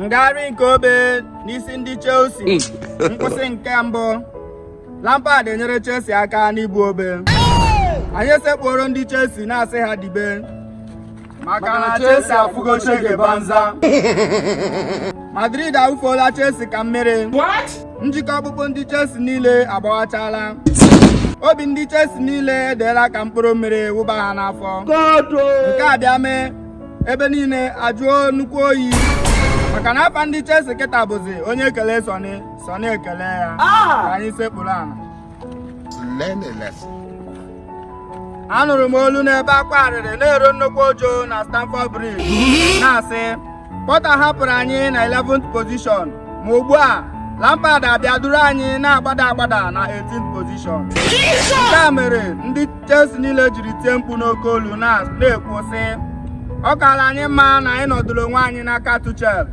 ngagharị nke obe n'isi ndị Chelsea. Nkwụsị nke mbụ, Lampard enyere Chelsea aka n'ibu obe. Anyị sekpụrụ ndị Chelsea na-asị ha dibe maka na Chelsea afụgo Chege Banza. Madrid awụfuola Chelsea ka mmiri. Njikọ ọkpụkpụ ndị Chelsea niile agbawachala. Obi ndị Chelsea niile edeela ka mkpụrụ mmiri wụba ha n'afọ. Nke a bịa mee ebe niile ajụọ nnukwu oyi maka na afa ndị Chelsea kịta bụzi onye ekele Sọni ekele ya. Ka anyị sekpụrụ ana. Anụrụ m olu n'ebe akwa arịrị na-ero nnukwu ojo na Stamford Bridge na-asị Potter hapụrụ anyị na 11th position ma ugbu a Lampard abịa duru anyị na-agbada na 18th position. Nke a mere ndị Chelsea niile jiri tie mkpu n'oke olu na-ekwu sị ọ kaala anyị mma na anyị nọdụrụ onwe anyị n'aka Tuchel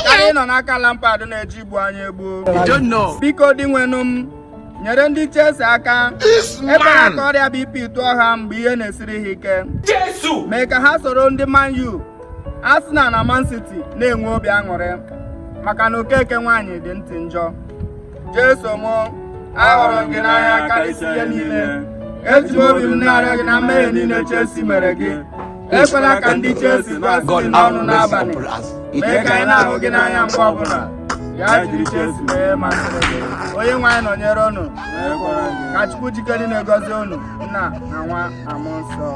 karịa ịnọ n'aka Lampard na-eji igbu anyị egbu. Biko dị nwenụ m nyere ndị Chelsea aka ebe ka ọrịa BP tụọ ha mgbe ihe na-esiri ha ike, mee ka ha soro ndị Man U, Arsenal na Man City na-enwe obi aṅụrị maka na Okeke nwaanyị dị ntị njọ. Jesu mụ ahụrụ gị n'anya karịsịa ihe niile, eji m obi m na-arịọ gị na mmehie niile Chelsea mere gị. Ekwela ka ndị Chelsea gbasị n'ọnụ n'abalị, mee ka anyị na-ahụ gị n'anya mgbe ọbụla. Ya jiri Chelsea mee masịrị gị. Onye nwe anyị nọnyere unu, ka Chukwu jikere na-egozi unu, Nna na Nwa na Mmụọ Nsọ.